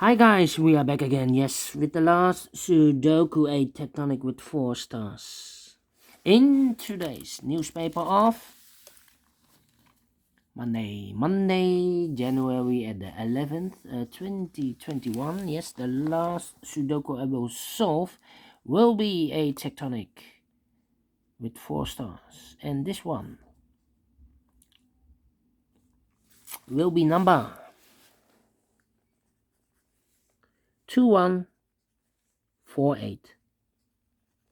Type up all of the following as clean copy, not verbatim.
Hi guys, we are back again, yes, with the last Sudoku, a Tectonic with 4 stars. In today's newspaper of Monday, January at the 11th, 2021, yes, the last Sudoku I will solve will be a Tectonic with 4 stars. And this one will be number 2148.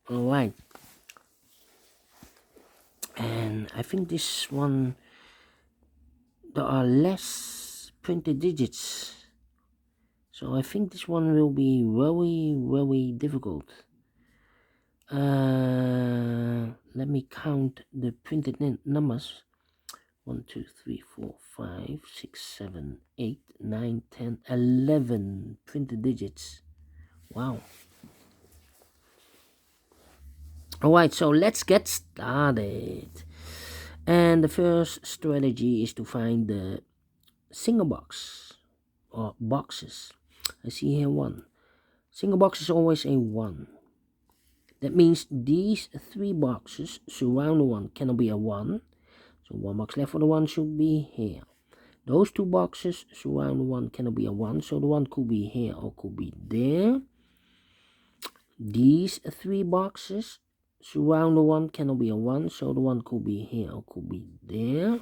Alright. And I think this one, there are less printed digits, so I think this one will be very difficult. Let me count the printed numbers. 1 2 3 4 5 6 7 8 9 10 11 printed digits. Wow. Alright, so let's get started. And the first strategy is to find the single box or boxes. I see here 1. Single box is always a 1. That means these 3 boxes surround the 1 cannot be a 1. So 1 box left for the 1 should be here. Those 2 boxes surround the 1 cannot be a 1. So the 1 could be here or could be there. These 3 boxes surround the 1 cannot be a 1. So the 1 could be here or could be there.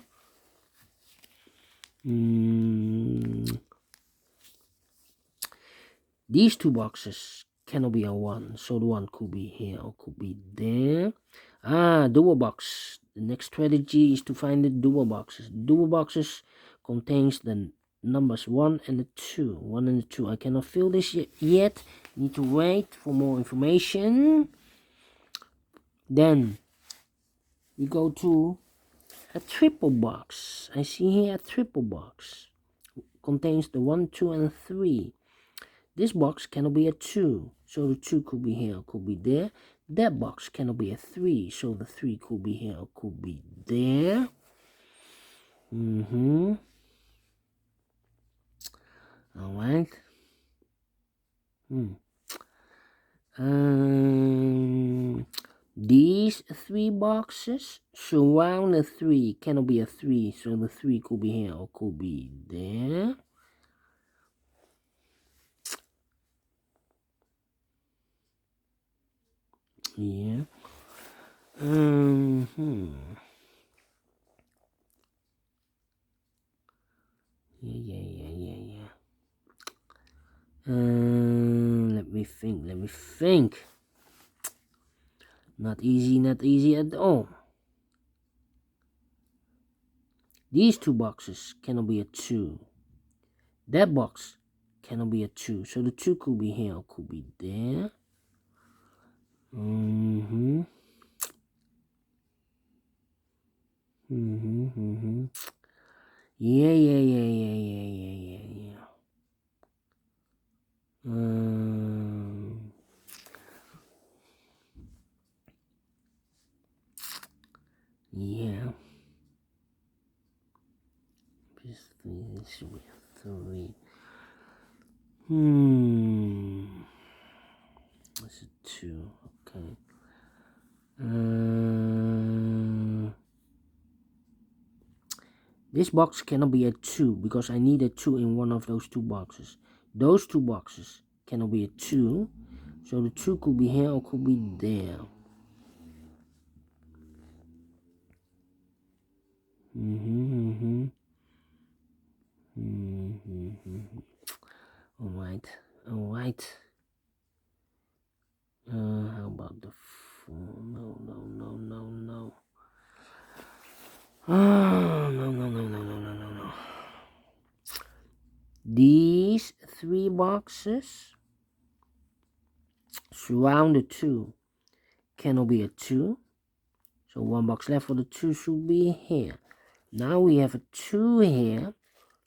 These 2 boxes cannot be a 1, so the 1 could be here or could be there. Dual box. The next strategy is to find the dual boxes. Dual boxes contains the numbers 1 and the 2. 1 and the 2. I cannot fill this yet. Need to wait for more information. Then we go to a triple box. I see here a triple box. Contains the 1, 2 and 3. This box cannot be a 2, so the 2 could be here or could be there. That box cannot be a 3, so the 3 could be here or could be there. Alright. These 3 boxes surround the 3 cannot be a 3, so the 3 could be here or could be there. Yeah. Yeah. Let me think. Not easy at all. These 2 boxes cannot be a 2. That box cannot be a 2, so the 2 could be here or could be there. Yeah. Yeah. This should be 3. This is 2. Okay. This box cannot be a 2 because I need a 2 in one of those 2 boxes. Those 2 boxes cannot be a 2, so the 2 could be here or could be there. Alright. How about the 4? No. No. These 3 boxes surround the 2 cannot be a 2, so 1 box left for the 2 should be here. Now we have a 2 here,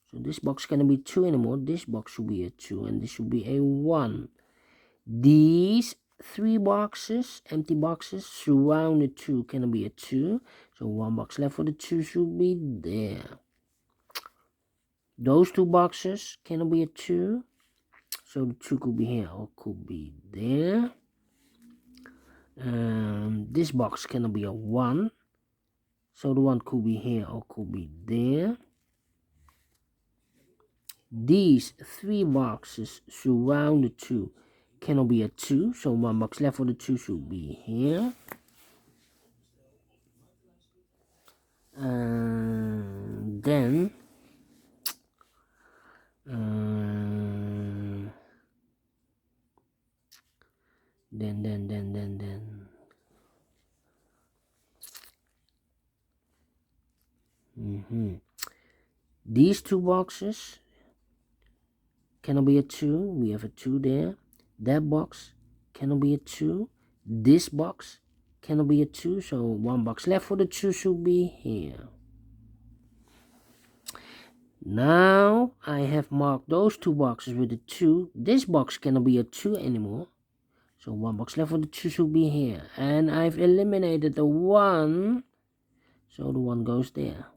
so this box cannot be 2 anymore. This box should be a 2 and this should be a 1. These 3 boxes, empty boxes, surround the 2 cannot be a 2, so 1 box left for the 2 should be there. Those 2 boxes cannot be a 2. so the 2 could be here or could be there. This box cannot be a 1, so the 1 could be here or could be there. These 3 boxes surround the 2 cannot be a 2, so 1 box left for the 2 should be here. Then these 2 boxes cannot be a 2. We have a 2 there. That box cannot be a 2. This box cannot be a 2, so 1 box left for the 2 should be here. Now I have marked those 2 boxes with a 2. This box cannot be a 2 anymore, so 1 box left for the 2 should be here. And I've eliminated the 1, so the 1 goes there.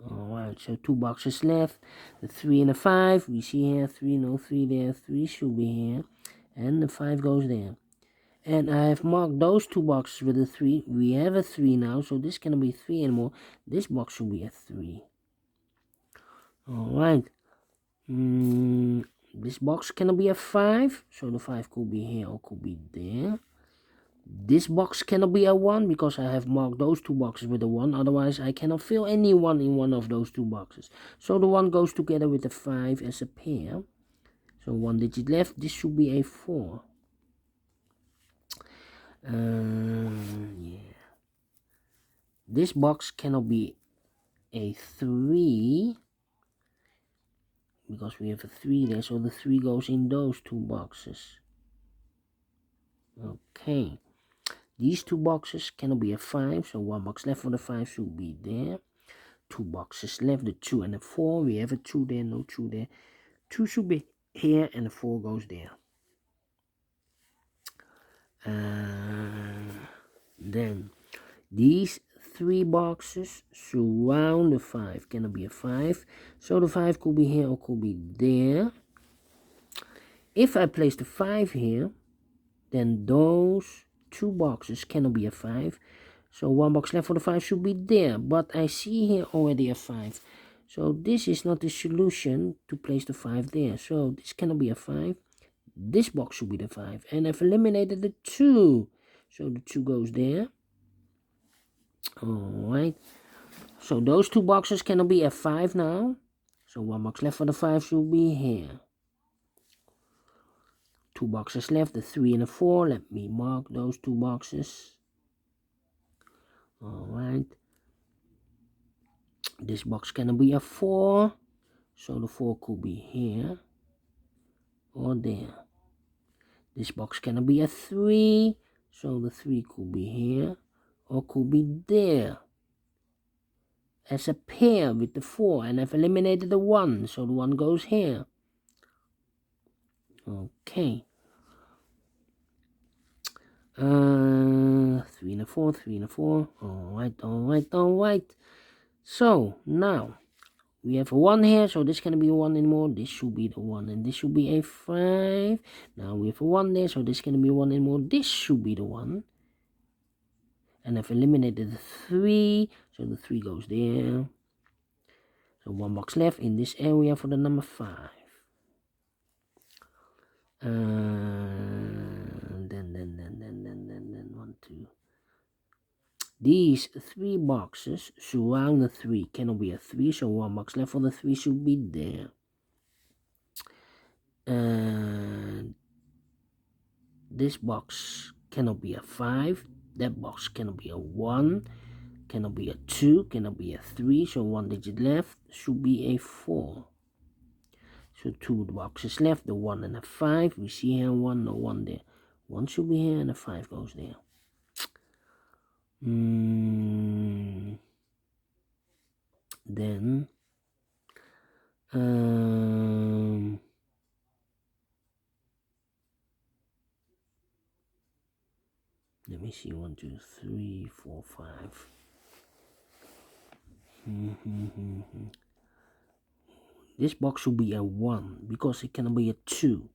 Alright, so 2 boxes left. The 3 and the 5. We see here 3, no 3 there. 3 should be here. And the 5 goes there. And I have marked those 2 boxes with a 3. We have a 3 now, so this cannot be 3 anymore. This box should be a 3. Alright. This box cannot be a 5, so the 5 could be here or could be there. This box cannot be a 1 because I have marked those 2 boxes with a 1. Otherwise, I cannot fill any 1 in one of those 2 boxes. So the 1 goes together with the 5 as a pair. So 1 digit left. This should be a 4. Yeah. This box cannot be a 3 because we have a 3 there. So the 3 goes in those 2 boxes. Okay. These 2 boxes cannot be a 5, so 1 box left for the 5 should be there. 2 boxes left, the 2 and the 4. We have a 2 there, no 2 there. 2 should be here and the 4 goes there. Then these 3 boxes surround the 5. Cannot be a 5, so the 5 could be here or could be there. If I place the 5 here, then those 2 boxes cannot be a 5, so 1 box left for the 5 should be there. But I see here already a 5, so this is not the solution to place the 5 there. So this cannot be a 5. This box should be the 5, and I've eliminated the 2, so the 2 goes there. Alright, so those 2 boxes cannot be a 5 now, so 1 box left for the 5 should be here. 2 boxes left, the 3 and the 4. Let me mark those 2 boxes. Alright, this box cannot be a 4, so the 4 could be here or there. This box cannot be a 3, so the 3 could be here or could be there as a pair with the 4, and I've eliminated the 1, so the 1 goes here. Okay. 3 and a 4, 3 and a 4. Alright. So now we have a 1 here, so this cannot be a 1 anymore. This should be the 1, and this should be a 5. Now we have a 1 there, so this cannot be a 1 anymore. This should be the 1. And I've eliminated the 3, so the 3 goes there. So 1 box left in this area for the number 5. Then 1, 2. These 3 boxes surround the 3. Cannot be a 3, so 1 box left for the 3 should be there. This box cannot be a 5. That box cannot be a 1. Cannot be a 2. Cannot be a 3. So 1 digit left should be a 4. So 2 boxes left. The 1 and a 5. We see here 1, no 1 there. 1 should be here and a 5 goes there. Then let me see, 1, 2, 3, 4, 5. This box should be a 1 because it cannot be a 2.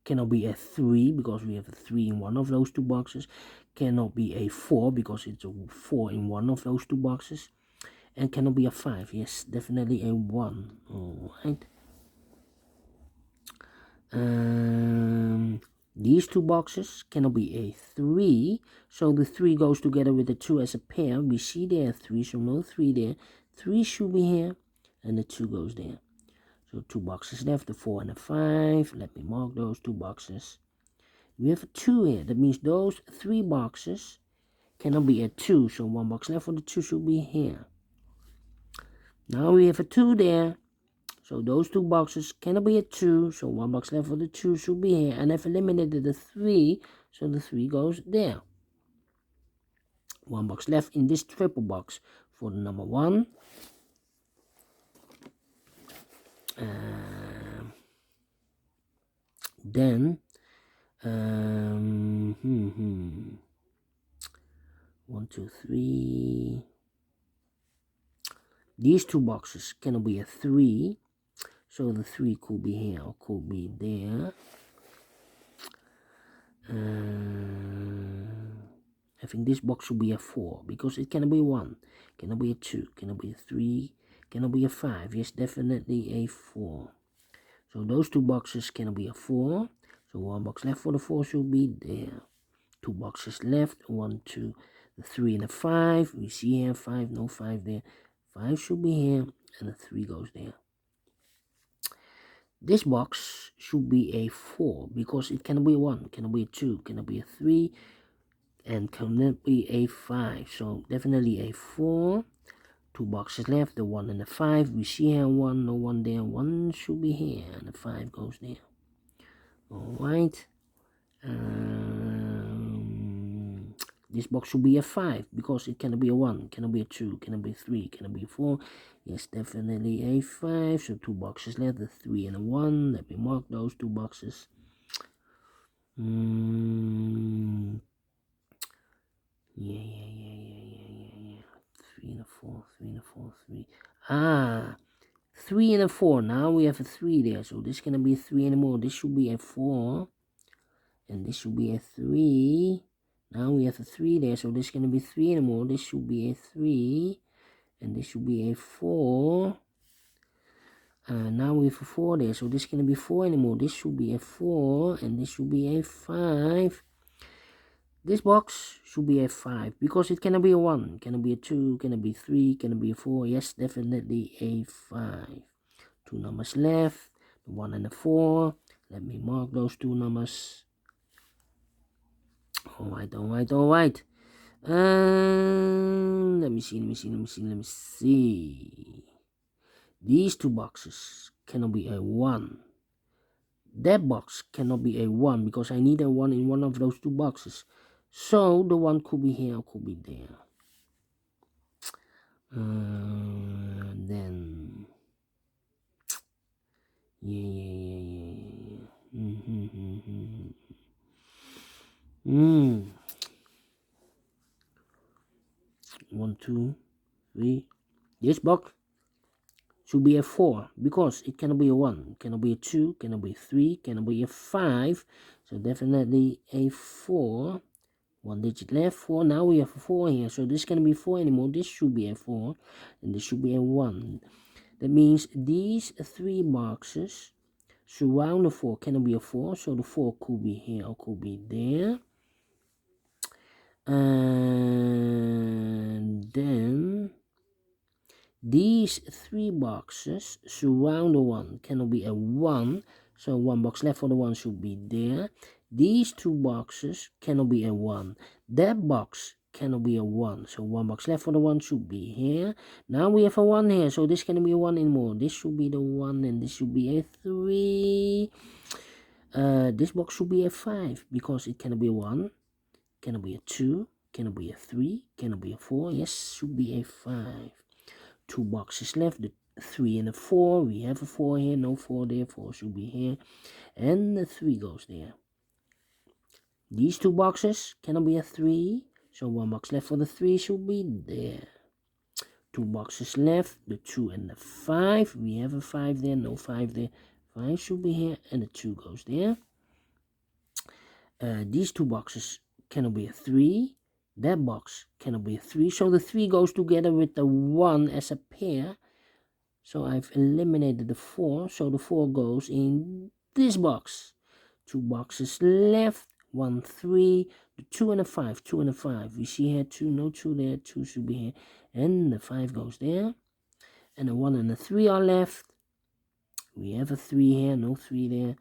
cannot be a 3 because we have a 3 in one of those two boxes, cannot be a 4 because it's a 4 in one of those two boxes, and cannot be a 5. Yes, definitely a 1. Alright. These two boxes cannot be a 3, so the 3 goes together with the 2 as a pair. We see there 3, so no 3 there. 3 should be here, and the 2 goes there. So 2 boxes left, the 4 and the 5. Let me mark those 2 boxes. We have a 2 here. That means those 3 boxes cannot be a 2, so 1 box left for the 2 should be here. Now we have a 2 there. So those 2 boxes cannot be a 2, so 1 box left for the 2 should be here. And I've eliminated the 3, so the 3 goes there. 1 box left in this triple box for the number 1. Then 1, 2, 3. These 2 boxes cannot be a 3, so the 3 could be here or could be there. I think this box should be a 4 because it cannot be 1, cannot be a 2, cannot be a 3, cannot be a 5. Yes, definitely a 4. So those 2 boxes cannot be a 4. So 1 box left for the 4 should be there. 2 boxes left, 1, 2, the 3 and the 5. We see here 5, no 5 there. 5 should be here, and the 3 goes there. This box should be a 4 because it cannot be a 1, cannot be a 2, cannot be a 3, and cannot be a 5. So definitely a 4. 2 boxes left, the 1 and the 5. We see here 1, no 1 there. 1 should be here, and the 5 goes there. Alright. This box should be a 5 because it cannot be a 1, cannot be a 2, cannot be a 3, cannot be a 4. Yes, definitely a 5. So 2 boxes left, the 3 and a 1. Let me mark those 2 boxes. Yeah. 3 and a 4, 3 and a 4, 3. 3 and a 4. Now we have a 3 there. So this cannot be a 3 anymore. This should be a 4. And this should be a 3. Now we have a 3 there. So this cannot be 3 anymore. This should be a 3. And this should be a 4. Now we have a 4 there. So this cannot be 4 anymore. This should be a 4. And this should be a 5. This box should be a 5 because it cannot be a 1, cannot be a 2, cannot be 3, cannot be a 4. Yes, definitely a 5. 2 numbers left, the 1 and the 4. Let me mark those 2 numbers. Alright. Let me see. These 2 boxes cannot be a 1. That box cannot be a 1 because I need a 1 in one of those 2 boxes. So the 1 could be here or could be there. Then One, 2, 3. This box should be a 4 because it cannot be a 1, cannot be a 2, cannot be a 3, cannot be a 5. So definitely a 4. 1 digit left, 4. Now we have a 4 here, so this cannot be 4 anymore. This should be a 4, and this should be a 1. That means these 3 boxes surround the 4 cannot be a 4, so the 4 could be here or could be there. And then these 3 boxes surround the 1 cannot be a 1, so 1 box left for the 1 should be there. These 2 boxes cannot be a 1. That box cannot be a 1. So 1 box left for the 1 should be here. Now we have a 1 here. So this cannot be a 1 anymore. This should be the 1 and this should be a 3. This box should be a 5 because it cannot be a 1. Cannot be a 2. Cannot be a 3. Cannot be a 4. Yes, should be a 5. 2 boxes left. The 3 and the 4. We have a 4 here. No 4 there. 4 should be here. And the 3 goes there. These 2 boxes cannot be a 3, so 1 box left for the 3 should be there. 2 boxes left, the 2 and the 5. We have a 5 there, no 5 there. 5 should be here, and the 2 goes there. These two boxes cannot be a 3. That box cannot be a 3. So the 3 goes together with the 1 as a pair. So I've eliminated the 4. So the 4 goes in this box. 2 boxes left. 1, 3. The 2 and a 5. 2 and a 5. We see here 2. No 2 there. 2 should be here. And the 5 goes there. And the 1 and the 3 are left. We have a 3 here. No 3 there.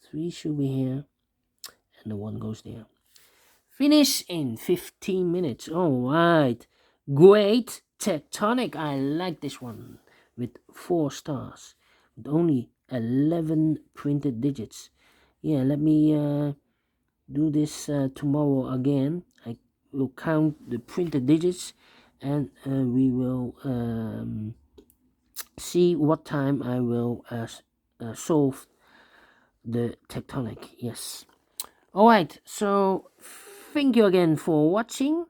3 should be here. And the 1 goes there. Finish in 15 minutes. Alright. Great. Tectonic. I like this one. With 4 stars. With only 11 printed digits. Yeah, let me do this tomorrow again. I will count the printed digits. And we will see what time I will solve the Tectonic. Yes. Alright, so thank you again for watching.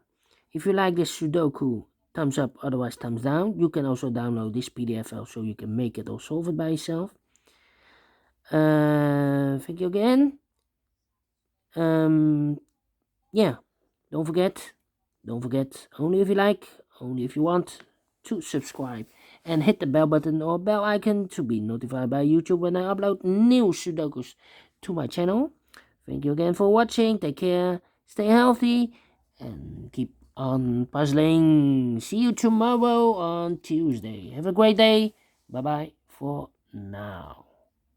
If you like this Sudoku, thumbs up, otherwise thumbs down. You can also download this PDF file so you can make it or solve it by yourself. Thank you again. Yeah, don't forget, only if you like, only if you want, to subscribe and hit the bell button or bell icon to be notified by YouTube when I upload new Sudokus to my channel. Thank you again for watching. Take care, stay healthy, and keep on puzzling. See you tomorrow on Tuesday. Have a great day. Bye bye for now.